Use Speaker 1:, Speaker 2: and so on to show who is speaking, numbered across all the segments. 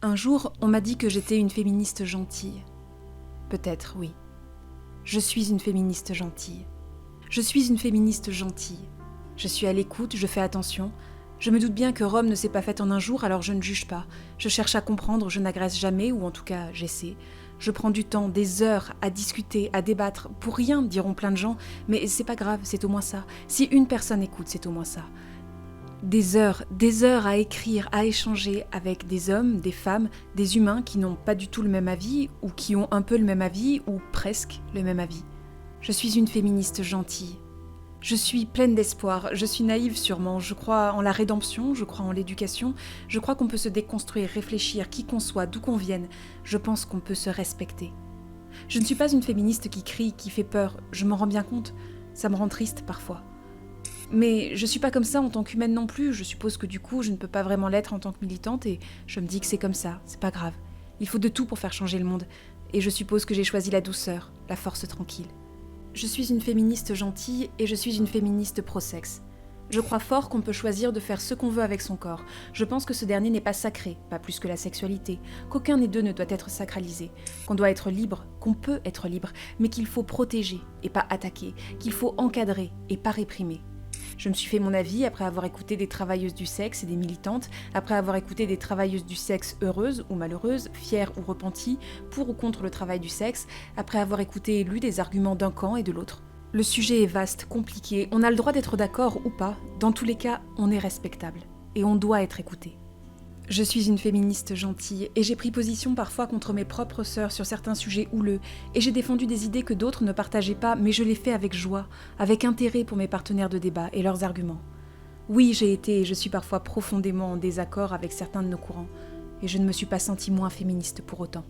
Speaker 1: Un jour, on m'a dit que j'étais une féministe gentille. Peut-être, oui. Je suis une féministe gentille. Je suis une féministe gentille. Je suis à l'écoute, je fais attention. Je me doute bien que Rome ne s'est pas faite en un jour, alors je ne juge pas. Je cherche à comprendre, je n'agresse jamais, ou en tout cas, j'essaie. Je prends du temps, des heures, à discuter, à débattre. Pour rien, diront plein de gens, mais c'est pas grave, c'est au moins ça. Si une personne écoute, c'est au moins ça. Des heures à écrire, à échanger avec des hommes, des femmes, des humains qui n'ont pas du tout le même avis, ou qui ont un peu le même avis, ou presque le même avis. Je suis une féministe gentille. Je suis pleine d'espoir, je suis naïve sûrement, je crois en la rédemption, je crois en l'éducation, je crois qu'on peut se déconstruire, réfléchir, qui qu'on soit, d'où qu'on vienne, je pense qu'on peut se respecter. Je ne suis pas une féministe qui crie, qui fait peur, je m'en rends bien compte, ça me rend triste parfois. Mais je suis pas comme ça en tant qu'humaine non plus, je suppose que du coup je ne peux pas vraiment l'être en tant que militante et je me dis que c'est comme ça, c'est pas grave. Il faut de tout pour faire changer le monde, et je suppose que j'ai choisi la douceur, la force tranquille. Je suis une féministe gentille et je suis une féministe pro-sexe. Je crois fort qu'on peut choisir de faire ce qu'on veut avec son corps. Je pense que ce dernier n'est pas sacré, pas plus que la sexualité, qu'aucun des deux ne doit être sacralisé, qu'on doit être libre, qu'on peut être libre, mais qu'il faut protéger et pas attaquer, qu'il faut encadrer et pas réprimer. Je me suis fait mon avis après avoir écouté des travailleuses du sexe et des militantes, après avoir écouté des travailleuses du sexe heureuses ou malheureuses, fières ou repenties, pour ou contre le travail du sexe, après avoir écouté et lu des arguments d'un camp et de l'autre. Le sujet est vaste, compliqué, on a le droit d'être d'accord ou pas, dans tous les cas, on est respectable, et on doit être écouté. Je suis une féministe gentille, et j'ai pris position parfois contre mes propres sœurs sur certains sujets houleux, et j'ai défendu des idées que d'autres ne partageaient pas, mais je l'ai fait avec joie, avec intérêt pour mes partenaires de débat et leurs arguments. Oui, j'ai été et je suis parfois profondément en désaccord avec certains de nos courants, et je ne me suis pas sentie moins féministe pour autant.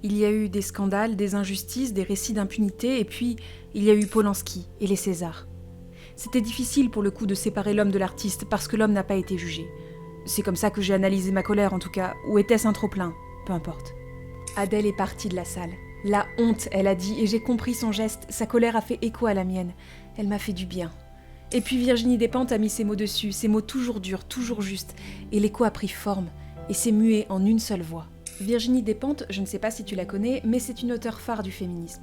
Speaker 1: Il y a eu des scandales, des injustices, des récits d'impunité, et puis il y a eu Polanski et les Césars. C'était difficile pour le coup de séparer l'homme de l'artiste, parce que l'homme n'a pas été jugé. C'est comme ça que j'ai analysé ma colère en tout cas, ou était-ce un trop-plein ? Peu importe. Adèle est partie de la salle. La honte, elle a dit, et j'ai compris son geste, sa colère a fait écho à la mienne. Elle m'a fait du bien. Et puis Virginie Despentes a mis ses mots dessus, ces mots toujours durs, toujours justes, et l'écho a pris forme, et s'est mué en une seule voix. Virginie Despentes, je ne sais pas si tu la connais, mais c'est une auteure phare du féminisme.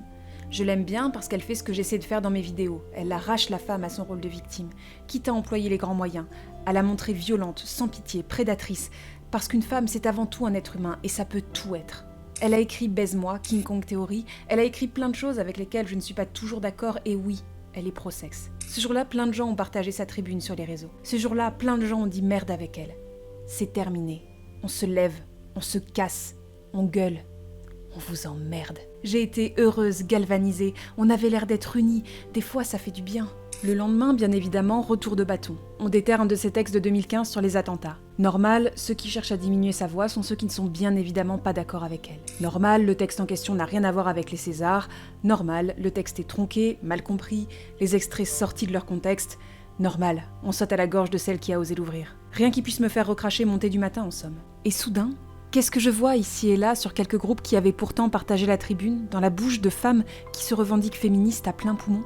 Speaker 1: Je l'aime bien parce qu'elle fait ce que j'essaie de faire dans mes vidéos. Elle arrache la femme à son rôle de victime, quitte à employer les grands moyens, à la montrer violente, sans pitié, prédatrice, parce qu'une femme c'est avant tout un être humain et ça peut tout être. Elle a écrit Baise-moi, King Kong Theory, elle a écrit plein de choses avec lesquelles je ne suis pas toujours d'accord et oui, elle est pro-sexe. Ce jour-là, plein de gens ont partagé sa tribune sur les réseaux. Ce jour-là, plein de gens ont dit merde avec elle. C'est terminé. On se lève, on se casse, on gueule. On vous emmerde. J'ai été heureuse, galvanisée, on avait l'air d'être unis, des fois ça fait du bien. Le lendemain, bien évidemment, retour de bâton. On déterre un de ses textes de 2015 sur les attentats. Normal, ceux qui cherchent à diminuer sa voix sont ceux qui ne sont bien évidemment pas d'accord avec elle. Normal, le texte en question n'a rien à voir avec les Césars. Normal, le texte est tronqué, mal compris, les extraits sortis de leur contexte. Normal, on saute à la gorge de celle qui a osé l'ouvrir. Rien qui puisse me faire recracher mon thé du matin en somme. Et soudain, qu'est-ce que je vois ici et là sur quelques groupes qui avaient pourtant partagé la tribune, dans la bouche de femmes qui se revendiquent féministes à plein poumon ?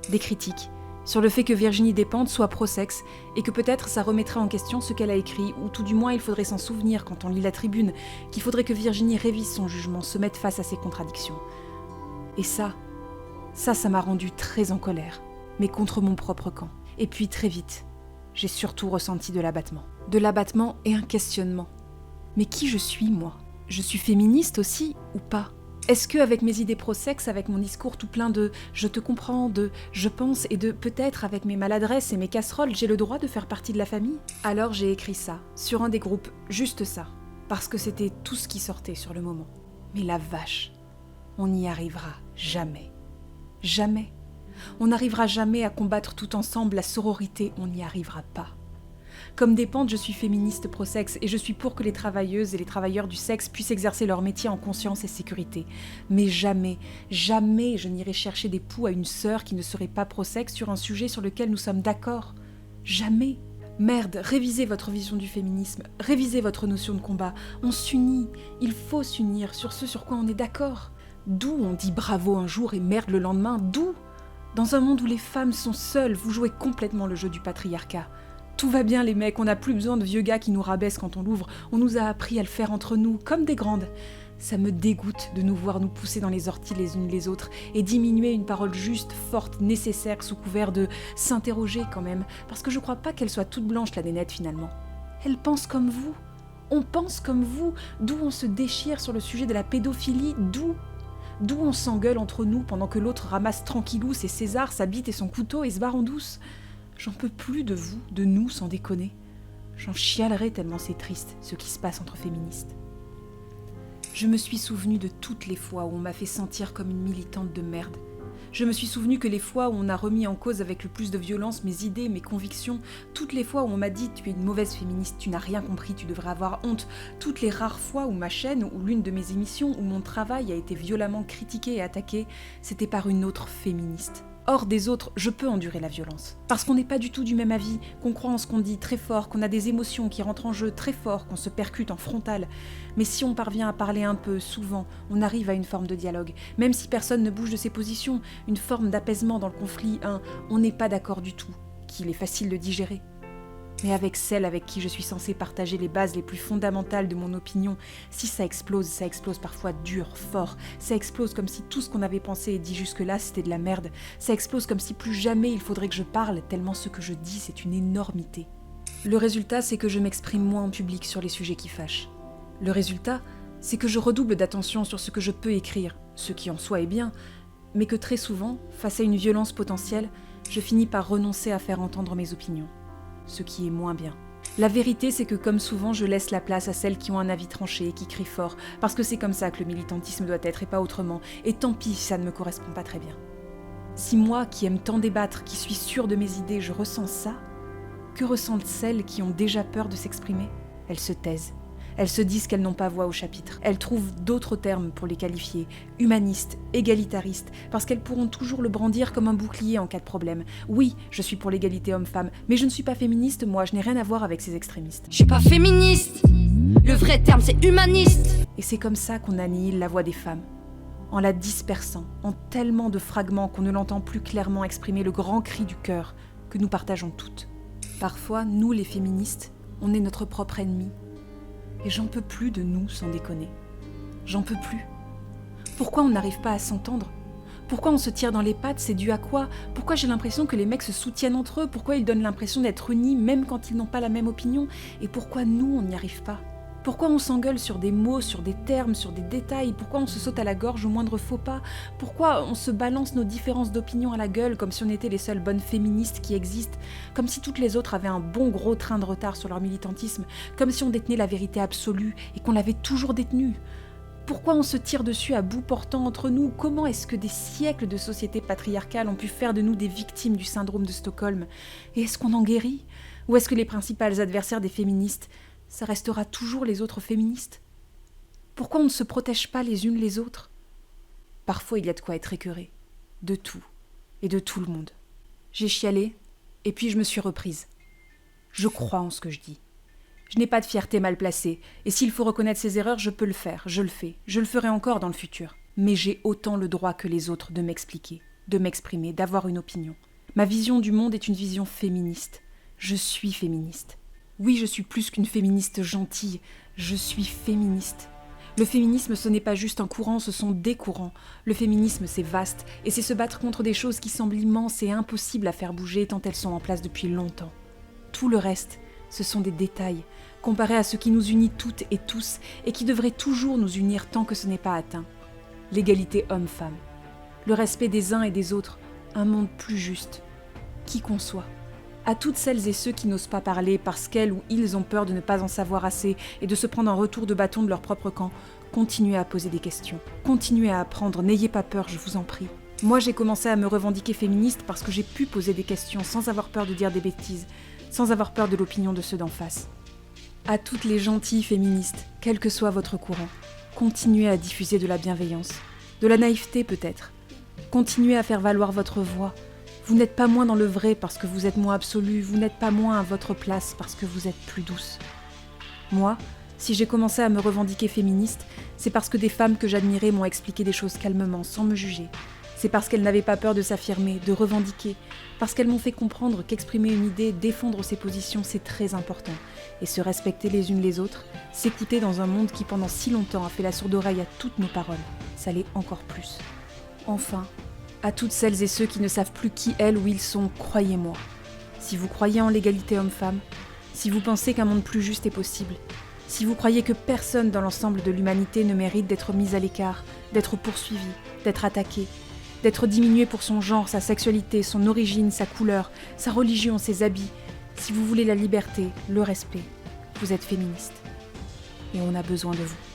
Speaker 1: Des critiques sur le fait que Virginie Despentes soit pro-sexe et que peut-être ça remettrait en question ce qu'elle a écrit, ou tout du moins il faudrait s'en souvenir quand on lit la tribune, qu'il faudrait que Virginie révise son jugement, se mette face à ses contradictions. Et ça m'a rendue très en colère, mais contre mon propre camp. Et puis très vite, j'ai surtout ressenti de l'abattement. De l'abattement et un questionnement. Mais qui je suis, moi ? Je suis féministe aussi, ou pas ? Est-ce que, avec mes idées pro-sexe, avec mon discours tout plein de « je te comprends », de « je pense » et de « peut-être avec mes maladresses et mes casseroles, j'ai le droit de faire partie de la famille ?» Alors j'ai écrit ça, sur un des groupes, juste ça, parce que c'était tout ce qui sortait sur le moment. Mais la vache, on n'y arrivera jamais. Jamais. On n'arrivera jamais à combattre tout ensemble la sororité, on n'y arrivera pas. Comme Despentes, je suis féministe pro-sexe et je suis pour que les travailleuses et les travailleurs du sexe puissent exercer leur métier en conscience et sécurité. Mais jamais, jamais je n'irai chercher des poux à une sœur qui ne serait pas pro-sexe sur un sujet sur lequel nous sommes d'accord. Jamais. Merde, révisez votre vision du féminisme, révisez votre notion de combat. On s'unit, il faut s'unir sur ce sur quoi on est d'accord. D'où on dit bravo un jour et merde le lendemain, d'où ? Dans un monde où les femmes sont seules, vous jouez complètement le jeu du patriarcat. Tout va bien les mecs, on n'a plus besoin de vieux gars qui nous rabaissent quand on l'ouvre, on nous a appris à le faire entre nous, comme des grandes. Ça me dégoûte de nous voir nous pousser dans les orties les unes les autres et diminuer une parole juste, forte, nécessaire sous couvert de s'interroger quand même, parce que je crois pas qu'elle soit toute blanche la nénette finalement. Elle pense comme vous. On pense comme vous, d'où on se déchire sur le sujet de la pédophilie, d'où on s'engueule entre nous pendant que l'autre ramasse tranquillou ses Césars, sa bite et son couteau et se barre en douce. J'en peux plus de vous, de nous, sans déconner. J'en chialerai tellement c'est triste, ce qui se passe entre féministes. Je me suis souvenue de toutes les fois où on m'a fait sentir comme une militante de merde. Je me suis souvenue que les fois où on a remis en cause avec le plus de violence mes idées, mes convictions, toutes les fois où on m'a dit « tu es une mauvaise féministe, tu n'as rien compris, tu devrais avoir honte », toutes les rares fois où ma chaîne ou l'une de mes émissions où mon travail a été violemment critiqué et attaqué, c'était par une autre féministe. Hors des autres, je peux endurer la violence. Parce qu'on n'est pas du tout du même avis, qu'on croit en ce qu'on dit très fort, qu'on a des émotions qui rentrent en jeu très fort, qu'on se percute en frontal. Mais si on parvient à parler un peu, souvent, on arrive à une forme de dialogue. Même si personne ne bouge de ses positions, une forme d'apaisement dans le conflit, on n'est pas d'accord du tout, qu'il est facile de digérer. Mais avec celle avec qui je suis censée partager les bases les plus fondamentales de mon opinion, si ça explose parfois dur, fort. Ça explose comme si tout ce qu'on avait pensé et dit jusque-là, c'était de la merde. Ça explose comme si plus jamais il faudrait que je parle, tellement ce que je dis, c'est une énormité. Le résultat, c'est que je m'exprime moins en public sur les sujets qui fâchent. Le résultat, c'est que je redouble d'attention sur ce que je peux écrire, ce qui en soi est bien, mais que très souvent, face à une violence potentielle, je finis par renoncer à faire entendre mes opinions. Ce qui est moins bien. La vérité, c'est que comme souvent, je laisse la place à celles qui ont un avis tranché et qui crient fort, parce que c'est comme ça que le militantisme doit être et pas autrement, et tant pis si ça ne me correspond pas très bien. Si moi, qui aime tant débattre, qui suis sûre de mes idées, je ressens ça, que ressentent celles qui ont déjà peur de s'exprimer ? Elles se taisent. Elles se disent qu'elles n'ont pas voix au chapitre. Elles trouvent d'autres termes pour les qualifier, humanistes, égalitaristes, parce qu'elles pourront toujours le brandir comme un bouclier en cas de problème. Oui, je suis pour l'égalité homme-femme, mais je ne suis pas féministe, moi, je n'ai rien à voir avec ces extrémistes.
Speaker 2: Je suis pas féministe. Le vrai terme, c'est humaniste.
Speaker 1: Et c'est comme ça qu'on annihile la voix des femmes. En la dispersant, en tellement de fragments qu'on ne l'entend plus clairement exprimer le grand cri du cœur que nous partageons toutes. Parfois, nous les féministes, on est notre propre ennemi. Et j'en peux plus de nous, sans déconner. J'en peux plus. Pourquoi on n'arrive pas à s'entendre ? Pourquoi on se tire dans les pattes ? C'est dû à quoi ? Pourquoi j'ai l'impression que les mecs se soutiennent entre eux ? Pourquoi ils donnent l'impression d'être unis même quand ils n'ont pas la même opinion ? Et pourquoi nous, on n'y arrive pas ? Pourquoi on s'engueule sur des mots, sur des termes, sur des détails ? Pourquoi on se saute à la gorge au moindre faux pas ? Pourquoi on se balance nos différences d'opinion à la gueule comme si on était les seules bonnes féministes qui existent ? Comme si toutes les autres avaient un bon gros train de retard sur leur militantisme ? Comme si on détenait la vérité absolue et qu'on l'avait toujours détenue ? Pourquoi on se tire dessus à bout portant entre nous ? Comment est-ce que des siècles de société patriarcale ont pu faire de nous des victimes du syndrome de Stockholm ? Et est-ce qu'on en guérit ? Ou est-ce que les principales adversaires des féministes, ça restera toujours les autres féministes ? Pourquoi on ne se protège pas les unes les autres ? Parfois, il y a de quoi être écœuré. De tout. Et de tout le monde. J'ai chialé, et puis je me suis reprise. Je crois en ce que je dis. Je n'ai pas de fierté mal placée, et s'il faut reconnaître ses erreurs, je peux le faire, je le fais. Je le ferai encore dans le futur. Mais j'ai autant le droit que les autres de m'expliquer, de m'exprimer, d'avoir une opinion. Ma vision du monde est une vision féministe. Je suis féministe. Oui, je suis plus qu'une féministe gentille, je suis féministe. Le féminisme, ce n'est pas juste un courant, ce sont des courants. Le féminisme, c'est vaste, et c'est se battre contre des choses qui semblent immenses et impossibles à faire bouger tant elles sont en place depuis longtemps. Tout le reste, ce sont des détails, comparés à ce qui nous unit toutes et tous, et qui devrait toujours nous unir tant que ce n'est pas atteint. L'égalité homme-femme, le respect des uns et des autres, un monde plus juste, qui qu'on soit. À toutes celles et ceux qui n'osent pas parler parce qu'elles ou ils ont peur de ne pas en savoir assez et de se prendre un retour de bâton de leur propre camp, continuez à poser des questions, continuez à apprendre, n'ayez pas peur, je vous en prie. Moi, j'ai commencé à me revendiquer féministe parce que j'ai pu poser des questions sans avoir peur de dire des bêtises, sans avoir peur de l'opinion de ceux d'en face. À toutes les gentilles féministes, quel que soit votre courant, continuez à diffuser de la bienveillance, de la naïveté peut-être. Continuez à faire valoir votre voix. Vous n'êtes pas moins dans le vrai parce que vous êtes moins absolue, vous n'êtes pas moins à votre place parce que vous êtes plus douce. Moi, si j'ai commencé à me revendiquer féministe, c'est parce que des femmes que j'admirais m'ont expliqué des choses calmement, sans me juger. C'est parce qu'elles n'avaient pas peur de s'affirmer, de revendiquer, parce qu'elles m'ont fait comprendre qu'exprimer une idée, défendre ses positions, c'est très important. Et se respecter les unes les autres, s'écouter dans un monde qui pendant si longtemps a fait la sourde oreille à toutes nos paroles, ça l'est encore plus. Enfin, à toutes celles et ceux qui ne savent plus qui elles ou ils sont, croyez-moi. Si vous croyez en l'égalité homme-femme, si vous pensez qu'un monde plus juste est possible, si vous croyez que personne dans l'ensemble de l'humanité ne mérite d'être mis à l'écart, d'être poursuivi, d'être attaqué, d'être diminué pour son genre, sa sexualité, son origine, sa couleur, sa religion, ses habits, si vous voulez la liberté, le respect, vous êtes féministe. Et on a besoin de vous.